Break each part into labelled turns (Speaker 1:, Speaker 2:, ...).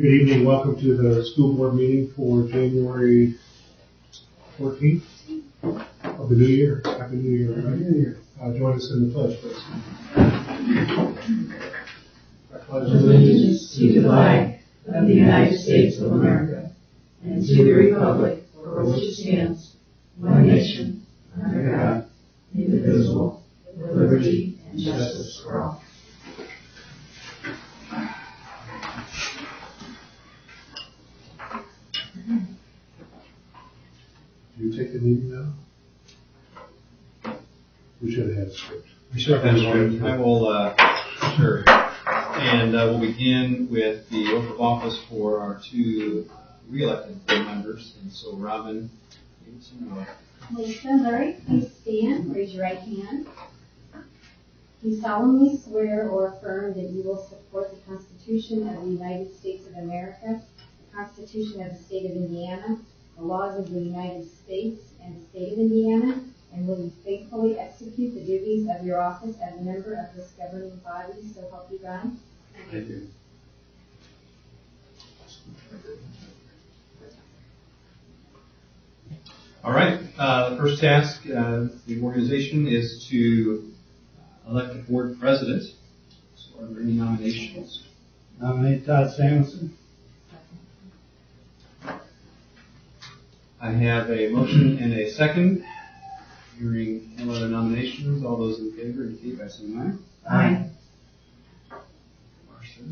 Speaker 1: Good evening. Welcome to the school board meeting for January 14th of the new year. Happy New Year. Happy New Year. Join us in the pledge, please.
Speaker 2: I pledge allegiance to the flag of the United States of America and to the republic for which it stands, one nation, under God, indivisible, with liberty and justice for all.
Speaker 1: Do you take the meeting now? We should have had a script.
Speaker 3: We should have one. I will, sure. And we'll begin with the oath of office for our two re-elected board members. And so, Robin, give us some more.
Speaker 4: Lisa and Larry, please stand. Raise your right hand. Do you solemnly swear or affirm that you will support the Constitution of the United States of America, the Constitution of the State of Indiana, the laws of the United States and the State of Indiana, and will you faithfully execute the duties of your office as a member of this governing body, so help you God?
Speaker 3: I do. All right. The first task of the organization is to elect a board president. So are there any nominations?
Speaker 2: Nominate Todd Samuelson.
Speaker 3: I have a motion and a second. Hearing no other nominations, all those in favor indicate by saying aye.
Speaker 2: Aye.
Speaker 3: Marcia.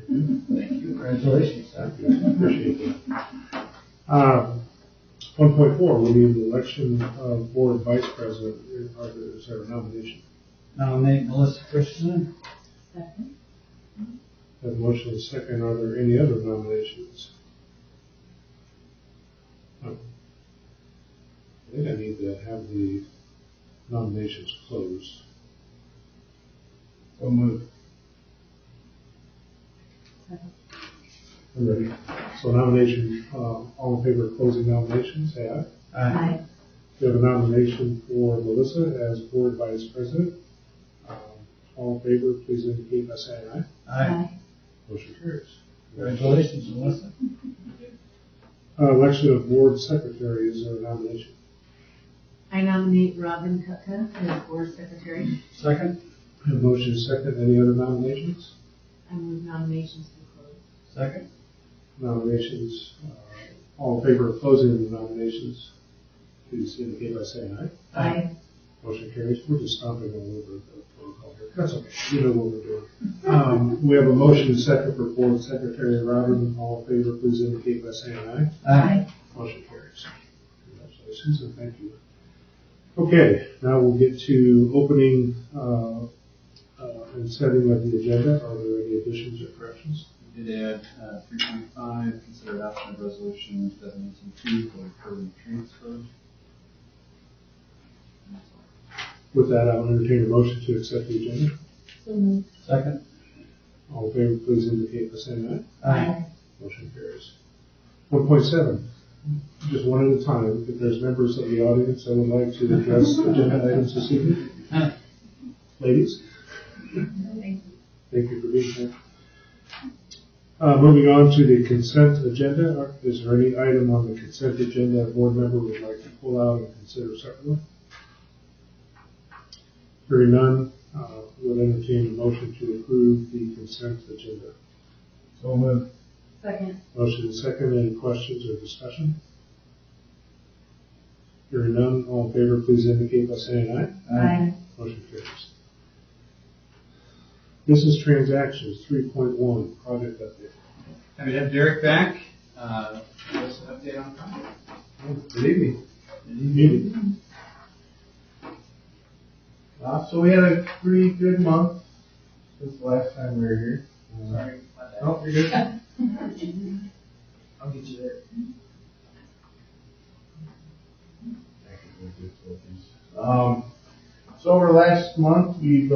Speaker 3: Thank you.
Speaker 2: Congratulations.
Speaker 1: Appreciate that. 1.4, we need the election of board vice president. Is there a nomination?
Speaker 2: Nominate Melissa Christensen.
Speaker 4: Second.
Speaker 1: Have a motion and a second. Are there any other nominations? No. I think I need to have the nominations closed.
Speaker 2: So moved.
Speaker 1: I'm ready. So nomination, all in favor of closing nominations, say aye.
Speaker 2: Aye.
Speaker 1: We have a nomination for Melissa as board vice president. All in favor, please indicate by saying aye.
Speaker 2: Aye.
Speaker 1: Motion carries.
Speaker 2: Congratulations, Melissa.
Speaker 1: Election of board secretary, is there a nomination?
Speaker 5: I nominate Robin Kutka as board secretary.
Speaker 2: Second.
Speaker 1: Have a motion second. Any other nominations?
Speaker 5: I move nominations to close.
Speaker 2: Second.
Speaker 1: Nominations, all in favor of closing the nominations, please indicate by saying aye.
Speaker 5: Aye.
Speaker 1: Motion carries. We're just stomping all over the protocol here. That's okay. You know what we're doing. We have a motion second for board secretary Robin. All in favor, please indicate by saying aye.
Speaker 2: Aye.
Speaker 1: Motion carries. Congratulations and thank you. Okay, now we'll get to opening and setting of the agenda. Are there any additions or corrections?
Speaker 3: We did add 3.5, consider adoption of resolution 718-2 for recurring transfer.
Speaker 1: With that, I will entertain a motion to accept the agenda.
Speaker 5: So moved.
Speaker 2: Second.
Speaker 1: All in favor, please indicate by saying aye.
Speaker 2: Aye.
Speaker 1: Motion carries. 1.7, just one at a time. If there's members of the audience that would like to address agenda items this evening. Ladies? Thank you for being here. Moving on to the consent agenda. Is there any item on the consent agenda a board member would like to pull out and consider separately? Hearing none, would entertain a motion to approve the consent agenda.
Speaker 2: So moved.
Speaker 5: Second.
Speaker 1: Motion is second. Any questions or discussion? Hearing none, all in favor, please indicate by saying aye.
Speaker 5: Aye.
Speaker 1: Motion carries. Business transactions, 3.1, project update.
Speaker 3: Happy to have Derek back. Give us an update on project.
Speaker 1: Good evening. Good evening.
Speaker 6: So we had a pretty good month since the last time we were here.
Speaker 3: Sorry about that.
Speaker 6: Oh, you're good.
Speaker 3: I'll get you there.
Speaker 6: So over last month, we've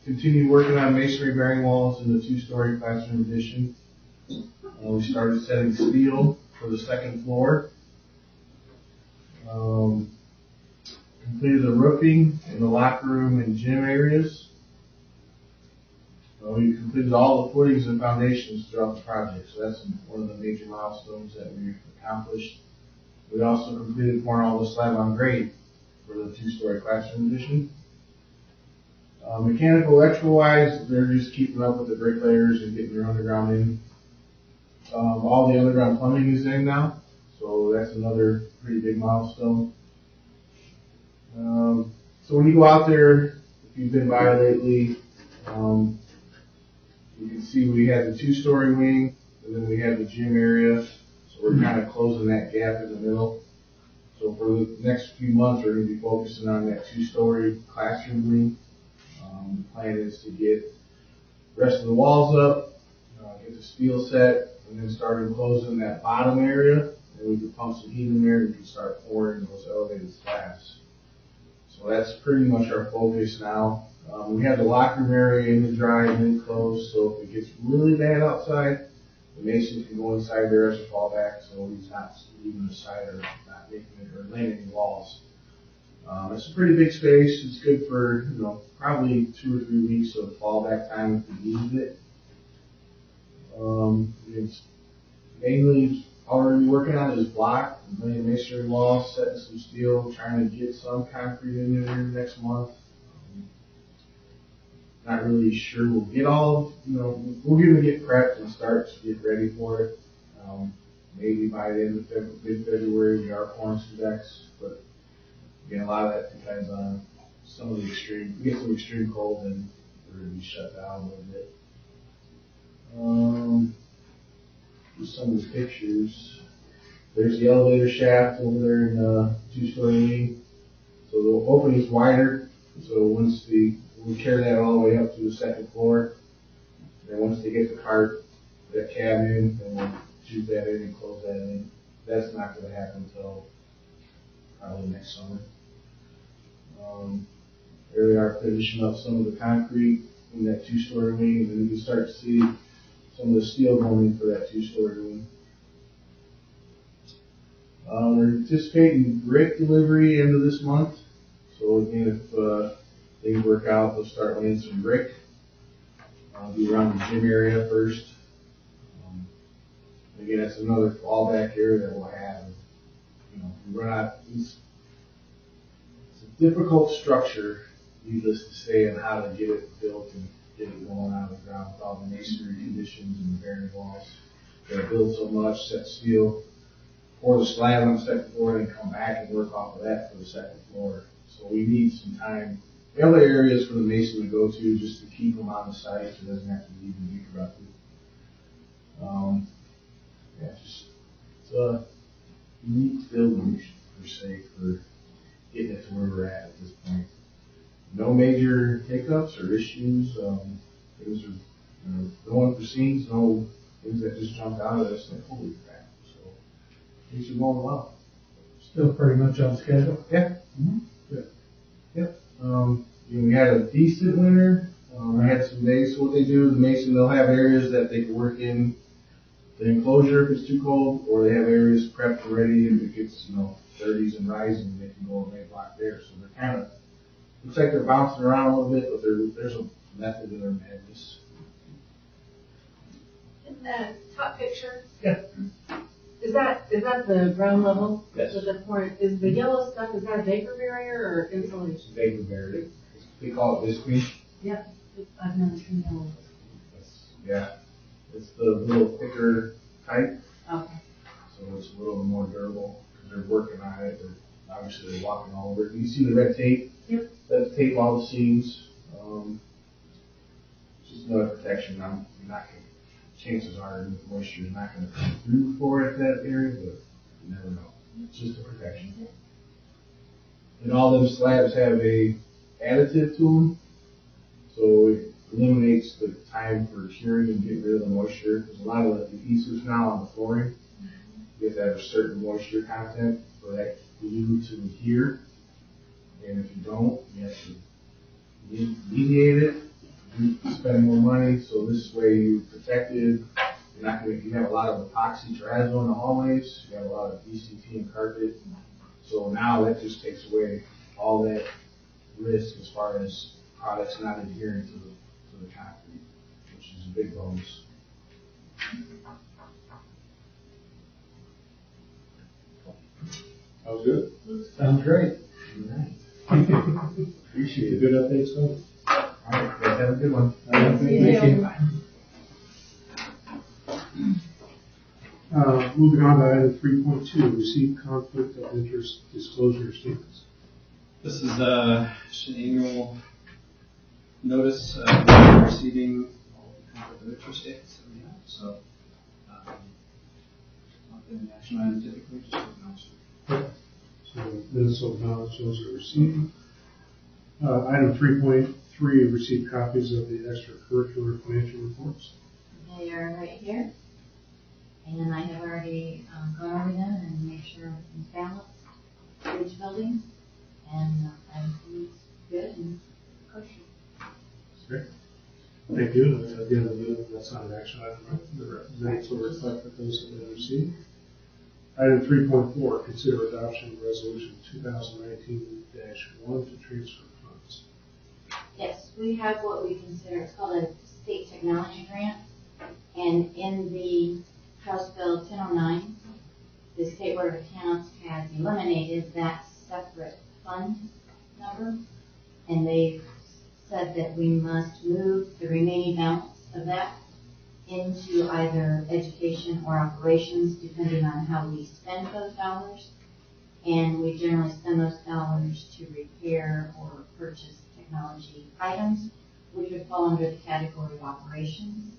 Speaker 6: continued working on masonry bearing walls in the 2-story classroom addition. We started setting steel for the second floor. Completed the roofing in the locker room and gym areas. We completed all the footings and foundations throughout the project, so that's one of the major milestones that we've accomplished. We also completed pouring all the slab on grade for the two-story classroom addition. Mechanical, electrical wise, they're just keeping up with the bricklayers and getting their underground in. All the underground plumbing is in now, so that's another pretty big milestone. So when you go out there, if you've been by lately, you can see we had the two-story wing, and then we had the gym area, so we're kind of closing that gap in the middle. So for the next few months, we're going to be focusing on that two-story classroom wing. The plan is to get the rest of the walls up, get the steel set, and then start enclosing that bottom area, and we can pump some heat in there, and we can start pouring those elevated slabs. So that's pretty much our focus now. We have the locker room area in the dry and enclosed, so if it gets really bad outside, the mason can go inside there as a fallback, so he's not leaving the side or not making it or laying any walls. It's a pretty big space. It's good for, probably 2 or 3 weeks of fallback time if we needed it. It's mainly all we're going to be working on is block, laying masonry walls, setting some steel, trying to get some concrete in there next month. Not really sure we'll get all, we're going to get prepped and start to get ready for it. Maybe by the end of mid-February we are pouring some decks, but again, a lot of that depends on some of the extreme. If we get some extreme cold, then we're going to be shut down a little bit. Just some of the pictures. There's the elevator shaft over there in the two-story wing. So the opening's wider. So once we carry that all the way up to the second floor, then once they get the cart, that cab in, then we'll shoot that in and close that in. That's not going to happen until probably next summer. There they are finishing up some of the concrete in that two-story wing, and then you can start to see some of the steel going in for that two-story wing. We're anticipating brick delivery end of this month. So again, if things work out, we'll start laying some brick. Be around the gym area first. Again, that's another fallback area that we'll have. We run out. It's a difficult structure, needless to say, on how to get it built and get it going out of the ground with all the masonry conditions and the bearing walls. Got to build so much, set steel, pour the slab on the second floor, and then come back and work off of that for the second floor. So we need some time. The other areas for the mason to go to just to keep them on the site so it doesn't have to leave and be productive. It's a unique building per se for getting it to where we're at this point. No major hiccups or issues. Things are, no unforeseen, no things that just jumped out at us like, holy crap. So things are going well.
Speaker 1: Still pretty much on schedule?
Speaker 6: Yeah. Mm-hmm. Good. Yep. We had a decent winter. I had some days. So what they do, the mason, they'll have areas that they can work in the enclosure if it's too cold, or they have areas prepped and ready, and if it gets 30s and rising, they can go and lay block there. So they're kind of looks like they're bouncing around a little bit, but there's a method in their madness.
Speaker 5: In the top picture?
Speaker 6: Yeah.
Speaker 5: Is that the ground level?
Speaker 6: Yes.
Speaker 5: So the point, is the yellow stuff, is that a vapor barrier or insulation?
Speaker 6: Vapor barrier. They call it visqueen.
Speaker 5: Yep. I've never seen yellow.
Speaker 6: Yeah. It's the little thicker type.
Speaker 5: Okay.
Speaker 6: So it's a little more durable because they're working on it. Obviously they're walking all over it. You see the red tape?
Speaker 5: Yep.
Speaker 6: That's tape all the seams. Just another protection. You're not going to, chances are the moisture is not going to come through for it that area, but you never know. It's just a protection. And all them slabs have a additive to them, so it eliminates the time for curing and getting rid of the moisture. There's a lot of the adhesives now on the flooring. You have to have a certain moisture content for that glue to adhere. And if you don't, you have to mediate it, spend more money. So this way you're protected. You're not going to, you have a lot of epoxy terrazzo in the hallways. You have a lot of DCT and carpet. So now that just takes away all that risk as far as products not adhering to the concrete. is a big bonus.
Speaker 1: That was good.
Speaker 6: Sounds great.
Speaker 1: Appreciate it. Good updates, though.
Speaker 6: All right, guys, have a good one.
Speaker 1: Thank you. Moving on to item 3.2, receive conflict of interest disclosure statements.
Speaker 3: This is just an annual notice we're receiving all the conflict of interest statements that we have. So, not been an action item typically, just acknowledgement.
Speaker 1: So minutes of acknowledge those are received. Item 3.3, receive copies of the extracurricular financial reports.
Speaker 2: They are right here. And I have already gone over them and made sure everything's balanced for each building. And everything's good and kosher.
Speaker 1: Great. Thank you. Again, the minute, that's not an action item, right? The minutes will reflect that those have been received. Item 3.4, consider adoption of resolution 2019-1 to transfer funds.
Speaker 2: Yes, we have what we consider, it's called a state technology grant. And in the House Bill 1009, the State Board of Accounts has eliminated that separate fund number. And they've said that we must move the remaining balance of that into either education or operations, depending on how we spend those dollars. And we generally spend those dollars to repair or purchase technology items, which would fall under the category of operations.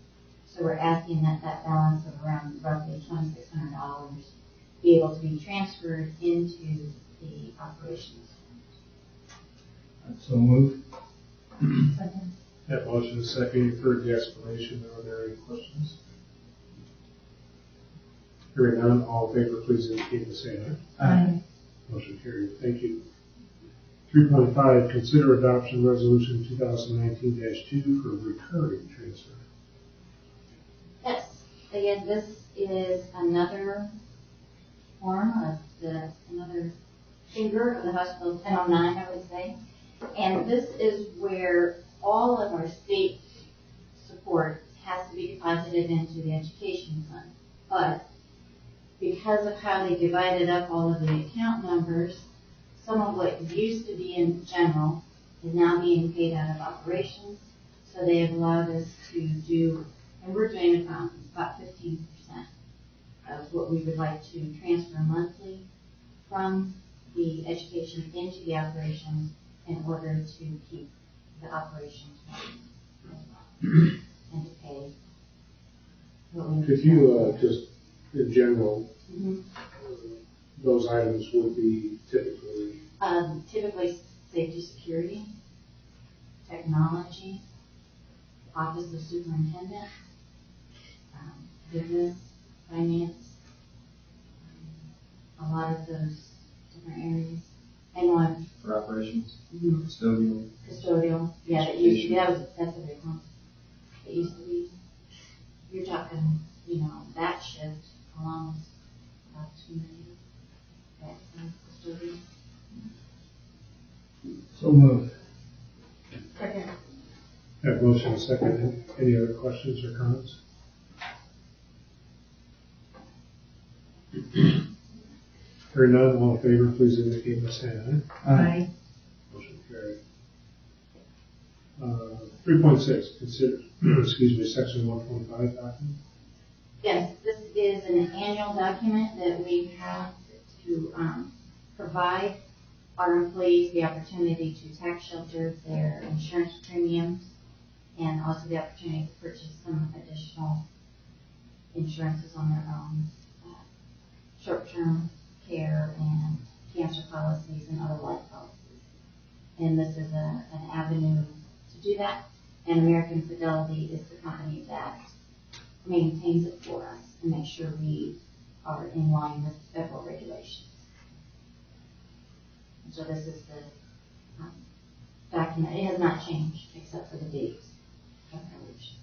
Speaker 2: So we're asking that that balance of around roughly $2,600 be able to be transferred into the operations.
Speaker 6: So move.
Speaker 2: Second.
Speaker 1: That motion is second. You've heard the explanation. Are there any questions? Hearing none, all in favor, please indicate by saying aye.
Speaker 2: Aye.
Speaker 1: Motion carried. Thank you. 3.5, consider adoption resolution 2019-2 for recurring transfer.
Speaker 2: Yes, again, this is another form of another finger of the House Bill 1009, I would say. And this is where all of our state support has to be deposited into the education fund. But because of how they divided up all of the account numbers, some of what used to be in general is now being paid out of operations. So they have allowed us to do, and we're doing about 15% of what we would like to transfer monthly from the education into the operations in order to keep the operations running as well and to pay what we need.
Speaker 1: Could you just, in general,
Speaker 2: Mhm.
Speaker 1: those items would be typically
Speaker 2: Typically safety, security, technology, office of superintendent, business, finance, a lot of those different areas. And one
Speaker 3: For operations,
Speaker 2: mhm,
Speaker 3: custodial.
Speaker 2: yeah, that used to be, that's a big one. It used to be, you're talking, that shift along with about 2 million. That's custodial.
Speaker 6: So move.
Speaker 2: Second.
Speaker 1: have motion and second? Any other questions or comments? Hearing none, all in favor, please indicate by saying aye.
Speaker 2: Aye.
Speaker 1: Motion carried. 3.6, consider, section 125 document.
Speaker 2: Yes, this is an annual document that we have to provide our employees the opportunity to tax shelter their insurance premiums and also the opportunity to purchase some additional insurances on their own, short-term care and cancer policies and other life policies. And this is an avenue to do that. And American Fidelity is the company that maintains it for us and makes sure we are in line with federal regulations. And so this is the document. It has not changed except for the dates of coverage.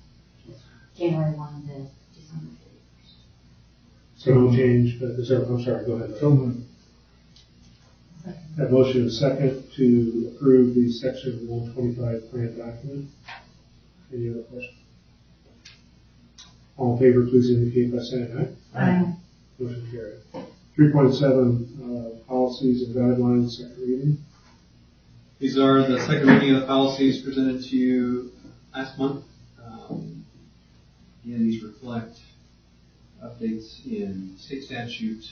Speaker 2: It's January 1 to December 31st.
Speaker 1: So no change, but I'm sorry, go ahead.
Speaker 6: So moved.
Speaker 1: Have motion and second to approve the section 125 plan document. Any other questions? All in favor, please indicate by saying aye.
Speaker 5: Aye.
Speaker 1: Motion carried. 3.7, policies and guidelines, second reading.
Speaker 3: These are the second reading of the policies presented to you last month. Again, these reflect updates in state statute,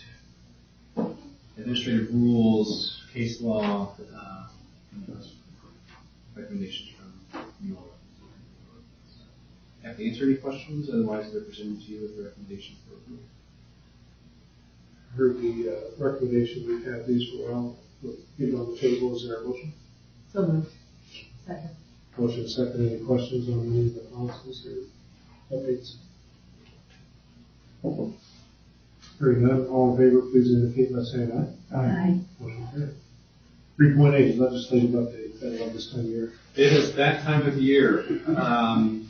Speaker 3: administrative rules, case law, and recommendations from you all. Have to answer any questions, otherwise they're presented to you with the recommendation for approval.
Speaker 1: Heard the recommendation, we have these for all, get it on the table, is there a motion?
Speaker 5: So moved. Second.
Speaker 1: Motion second, any questions on any of the policies or updates? Hearing none, all in favor, please indicate by saying aye.
Speaker 5: Aye.
Speaker 1: Motion carried. 3.8, legislative update, I love this time of year.
Speaker 3: It is that time of year, and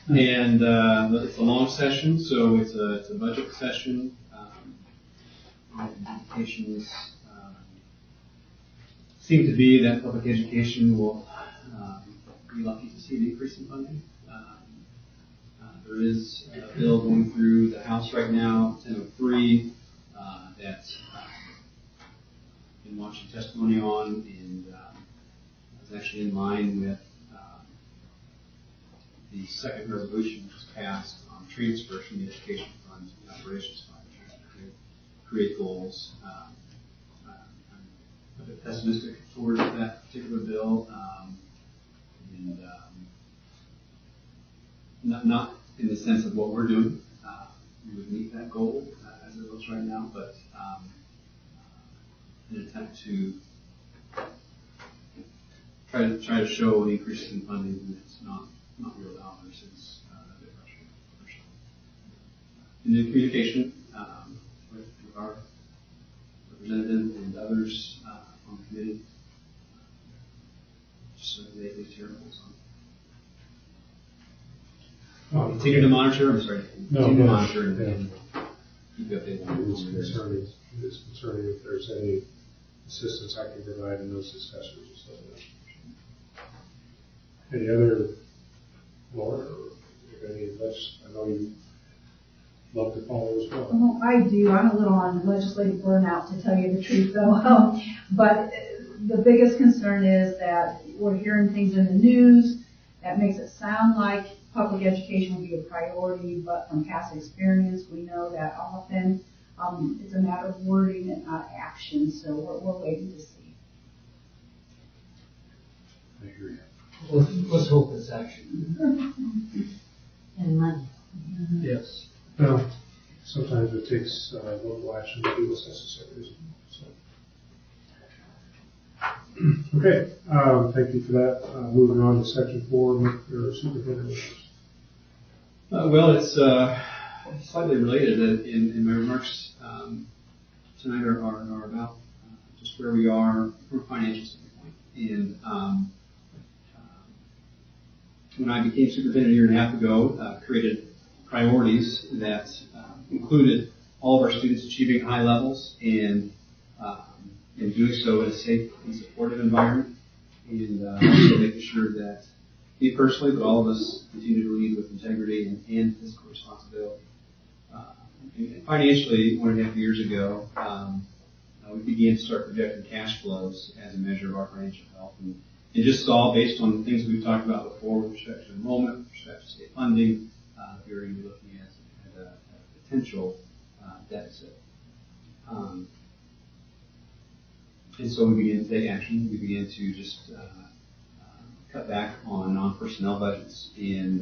Speaker 3: it's a long session, so it's a budget session. Indications seem to be that public education will be lucky to see an increase in funding. There is a bill going through the House right now, 1003, that I've been watching testimony on, and is actually in line with the second resolution which was passed on transfer from the education fund to the operations fund, trying to create goals. I'm a bit pessimistic towards that particular bill, and not in the sense of what we're doing. We would meet that goal as it looks right now, but in an attempt to try to show an increase in funding and it's not real dollars is a bit frustrating. In the communication with our representative and others on the committee, just so they hear what's on. Continue to monitor. I'm sorry. Continue to monitor and keep you updated on
Speaker 1: It's concerning if there's any assistance I can provide in those discussions. Just let me know. Any other, Laura, or any I know you love to follow as well.
Speaker 2: Well, I do. I'm a little on legislative burnout, to tell you the truth, though. But the biggest concern is that we're hearing things in the news that makes it sound like public education will be a priority, but from past experience, we know that often it's a matter of wording and not action. So we're waiting to see.
Speaker 1: I hear you.
Speaker 7: Let's hope it's action.
Speaker 5: And money.
Speaker 7: Yes.
Speaker 1: Well, sometimes it takes local action to do what's necessary. So. Okay, thank you for that. Moving on to section 4, superintendent.
Speaker 3: Well, it's slightly related. In my remarks tonight are about just where we are from a financial standpoint. And when I became superintendent a year and a half ago, created priorities that included all of our students achieving high levels and doing so in a safe and supportive environment, and also making sure that me personally, but all of us continue to lead with integrity and fiscal responsibility. And financially, 1.5 years ago, we began to start projecting cash flows as a measure of our financial health, and just saw, based on the things we've talked about before with respect to enrollment, with respect to state funding, we were going to be looking at a potential deficit. And so we began to take action. We began to just cut back on non-personnel budgets, and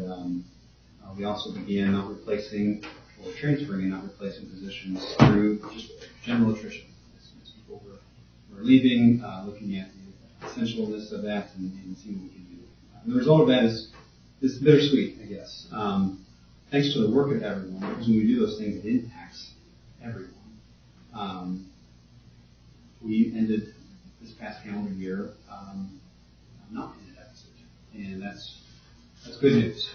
Speaker 3: we also began not replacing or transferring and not replacing positions through just general attrition. As people were leaving, looking at the essentialness of that and seeing what we can do. The result of that is bittersweet, I guess. Thanks to the work of everyone, because when we do those things, it impacts everyone. We ended this past calendar year not in a deficit, and that's good news.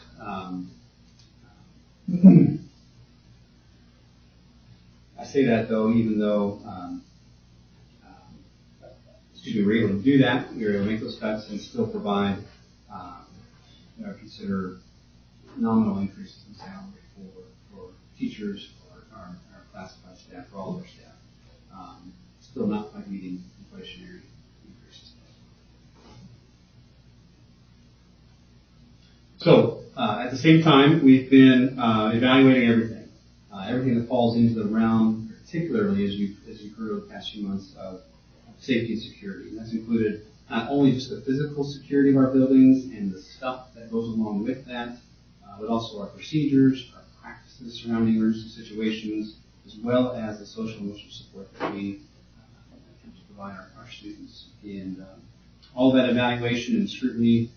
Speaker 3: I say that though, even though we were able to do that, we were able to make those cuts and still provide what I consider nominal increases in salary teachers, our classified staff, for all of our staff. Still not quite meeting inflationary increases. So, at the same time, we've been evaluating everything that falls into the realm, particularly as you've heard over the past few months, of safety and security. And that's included not only just the physical security of our buildings and the stuff that goes along with that, but also our procedures, our practices surrounding emergency situations, as well as the social and emotional support that we attempt to provide our students. And all that evaluation and scrutiny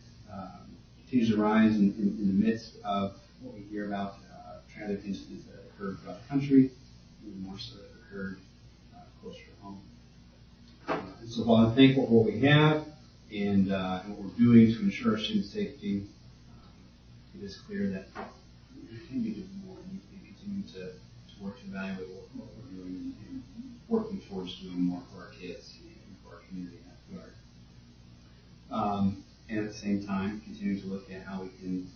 Speaker 3: continues to rise in the midst of what we hear about tragic incidents that occurred throughout the country, even more so that occurred closer to home. And so while I'm thankful for what we have and what we're doing to ensure our students' safety, it is clear that we can be doing more, and we can continue to work to evaluate what we're doing and working towards doing more for our kids and for our community in that regard. And at the same time, continue to look at how we can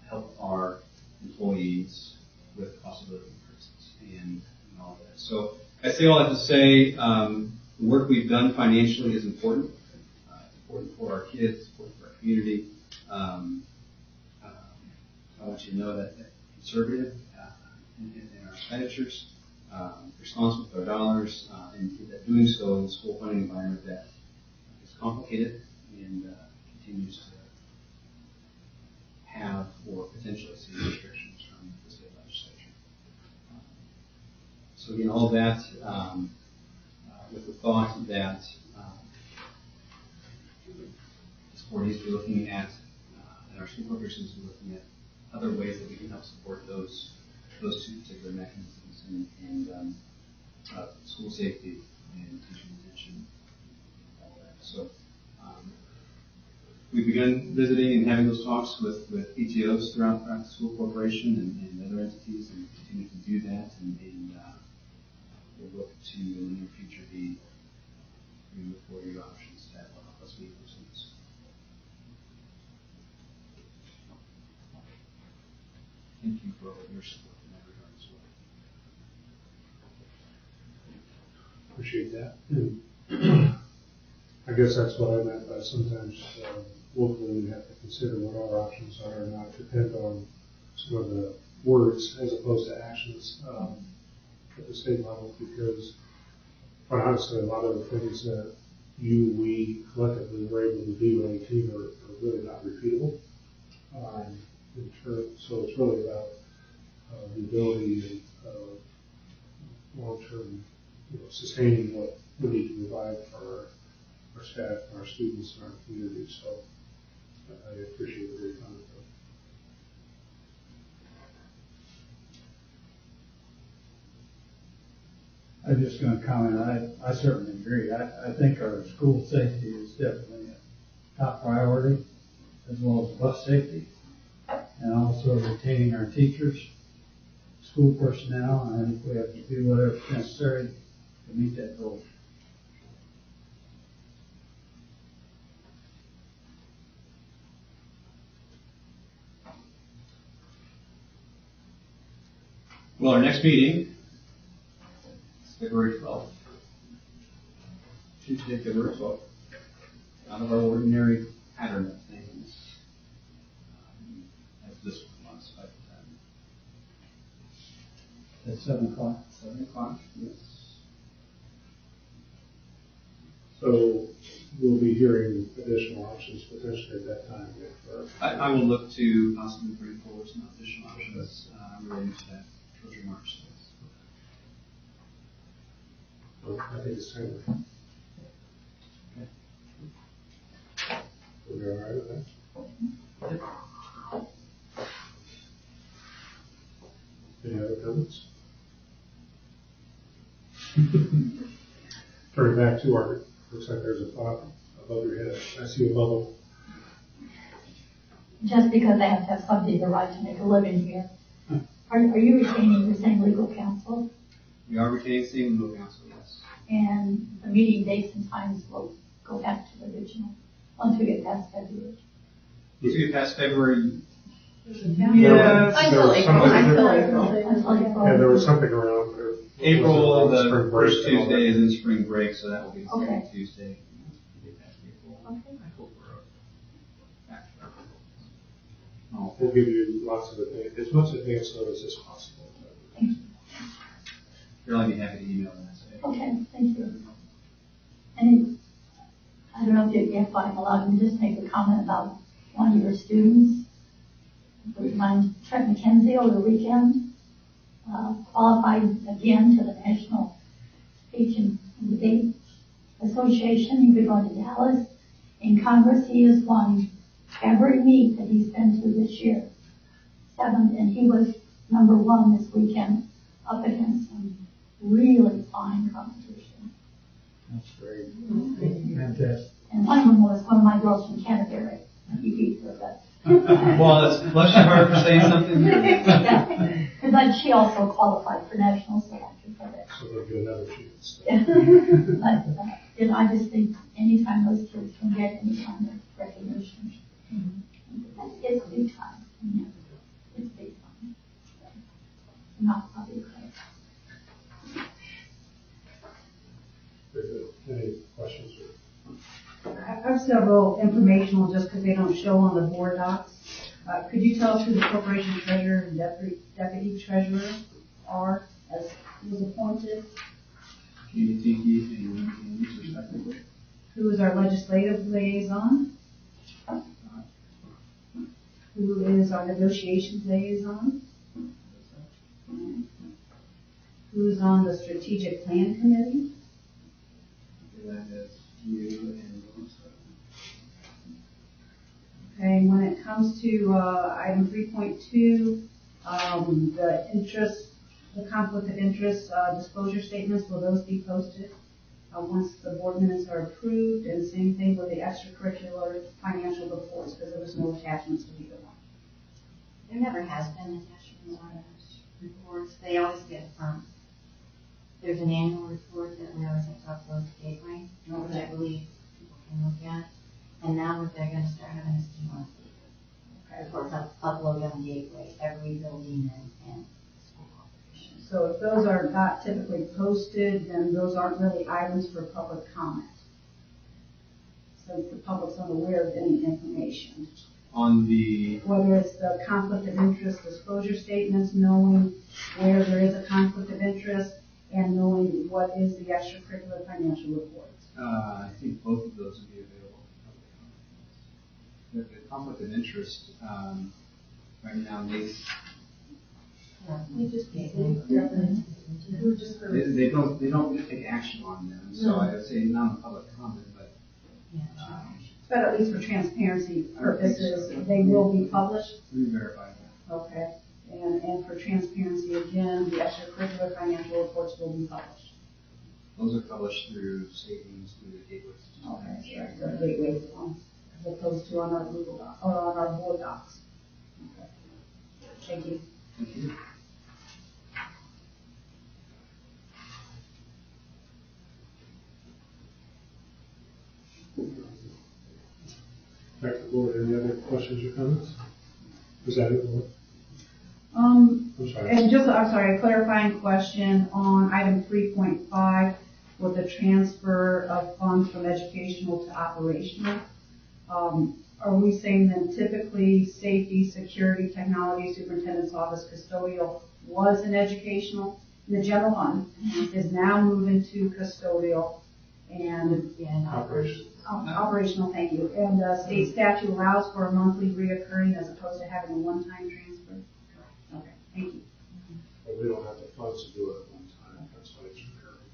Speaker 3: help our employees with cost of living increases and all that. So I say all that to say the work we've done financially is important. It's important for our kids, important for our community. I want you to know that conservative in our expenditures, responsible with our dollars, and that doing so in a school funding environment that is complicated and continues to have or potentially see restrictions from the state legislature. So again, all of that with the thought that this board needs to be looking at, and our school corporation needs to be looking at other ways that we can help support those two particular mechanisms and school safety and teacher retention, all that. So we've begun visiting and having those talks with PTOs throughout the school corporation and other entities, and continue to do that, and we'll look to in the near future be bringing before you options that will help us meet those needs. Thank you for your support in that regard as well.
Speaker 1: Appreciate that. And I guess that's what I meant by sometimes locally we have to consider what our options are and not depend on some of the words as opposed to actions at the state level, because quite honestly, a lot of the things that we collectively were able to do on the team are really not repeatable. So it's really about the ability of long-term, sustaining what we need to provide for our staff, our students, and our community. So I appreciate the great comment.
Speaker 7: I'm just going to comment. I certainly agree. I think our school safety is definitely a top priority, as well as bus safety, and also retaining our teachers, school personnel. And I think we have to do whatever's necessary to meet that goal.
Speaker 3: Well, our next meeting is February 12th. Tuesday, February 12th. Out of our ordinary pattern of things, as this one was, but
Speaker 7: At 7 o'clock.
Speaker 3: 7 o'clock, yes.
Speaker 1: So we'll be hearing additional options potentially at that time.
Speaker 3: I will look to possibly bring forward some additional options relating to that. Those remarks.
Speaker 1: Well, I think it's timely.
Speaker 3: Okay.
Speaker 1: Are we all right with that?
Speaker 3: Yep.
Speaker 1: Any other comments? Turning back to our, looks like there's a thought above your head. I see a bubble.
Speaker 8: Just because they have to have somebody the right to make a living here. Are you retaining the same legal counsel?
Speaker 3: We are retaining the same legal counsel, yes.
Speaker 8: And the meeting dates and times will go back to the original once we get past February.
Speaker 3: Once we get past February, Yeah,
Speaker 1: There was something-
Speaker 8: Until April.
Speaker 1: Yeah, there was something around.
Speaker 3: April, the
Speaker 1: spring break
Speaker 3: first
Speaker 1: and all that.
Speaker 3: Tuesday is in spring break, so that will be the second
Speaker 8: Okay.
Speaker 3: Tuesday. Get past April. I hope we're back to our goals.
Speaker 1: We'll give you lots of as much advance notice as possible.
Speaker 3: Really be happy to email that. So.
Speaker 8: Okay, thank you. And I don't know if I'm allowed to just make a comment about one of your students. Mine, Trent McKenzie, over the weekend, qualified again to the National Speech and Debate Association. He'll be going to Dallas. In Congress, he has won every meet that he's been to this year. 7th, and he was number 1 this weekend up against some really fine competition.
Speaker 7: That's great. Fantastic.
Speaker 8: And one of them was one of my girls from Canterbury. He beat her, but.
Speaker 3: Well, that's bless your heart for saying something.
Speaker 8: But she also qualified for national selection for that.
Speaker 1: So they'll get another chance.
Speaker 8: But, I just think anytime those kids can get any kind of recognition, it's a big time. It's big time. Not probably credit.
Speaker 1: Very good. Any questions?
Speaker 2: I have several informational just because they don't show on the board docs. Could you tell us who the corporation treasurer and deputy treasurer are as was appointed?
Speaker 3: Katie Tiki and Lynn Keynes, respectively.
Speaker 2: Who is our legislative liaison? Who is our negotiations liaison? Who's on the strategic plan committee?
Speaker 3: That is you and Melissa.
Speaker 2: Okay, and when it comes to item 3.2, the interest, the conflict of interest disclosure statements, will those be posted once the board minutes are approved? And same thing with the extracurricular financial reports, because there was no attachments to either one.
Speaker 9: There never has been attachments on those reports. They always get, there's an annual report that we always have to upload to Gateway, which I believe people can look at. And now what they're gonna start having is the monthly reports upload on Gateway, every building and school corporation.
Speaker 2: So if those are not typically posted, then those aren't really items for public comment, since the public's unaware of any information.
Speaker 3: On the
Speaker 2: Whether it's the conflict of interest disclosure statements, knowing where there is a conflict of interest, and knowing what is the extracurricular financial reports.
Speaker 3: I think both of those would be available. The conflict of interest, right now,
Speaker 9: We just
Speaker 2: Gateway.
Speaker 3: they don't take action on them, so I would say not on public comment, but.
Speaker 2: But at least for transparency purposes, they will be published.
Speaker 3: Let me verify that.
Speaker 2: Okay. And for transparency, again, the extracurricular financial reports will be published.
Speaker 3: Those are published through state means through the Gateway system.
Speaker 2: Okay, so Gateway form, as opposed to on our Google Doc, or on our board docs. Okay. Thank you.
Speaker 3: Thank you.
Speaker 1: Back to the board. Any other questions or comments? Was that it? Laura?
Speaker 2: I'm
Speaker 1: sorry.
Speaker 2: a clarifying question on item 3.5 with the transfer of funds from educational to operational. Are we saying then typically safety, security, technology, superintendent's office, custodial was in educational, in the general fund, is now moving to custodial and
Speaker 1: Operations.
Speaker 2: operational, thank you. And state statute allows for a monthly reoccurring as opposed to having a one-time transfer? Okay, thank you.
Speaker 1: But we don't have the funds to do it at one time. That's why it's recurring.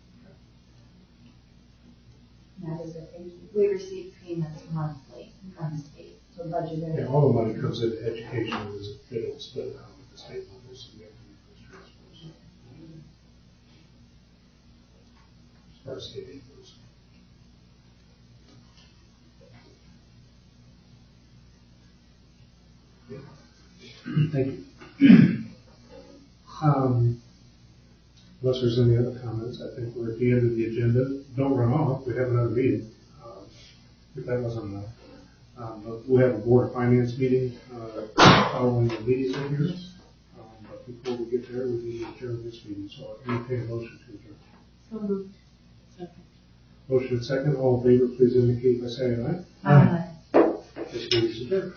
Speaker 2: That is it, thank you.
Speaker 9: We receive payments monthly from the state.
Speaker 2: So budgeted.
Speaker 1: Yeah, all the money comes into education and they don't split it out with the state level, so we have to make those transfers. As far as state aid goes. Thank you. Unless there's any other comments, I think we're at the end of the agenda. Don't run off, we have another meeting, if that wasn't enough. But we'll have a board of finance meeting, following the meetings in here. But before we get there, we need to adjourn this meeting, so I entertain a motion to adjourn.
Speaker 5: So moved.
Speaker 1: Motion and second, all in favor, please indicate by saying aye.
Speaker 5: Aye.
Speaker 1: This meeting is adjourned.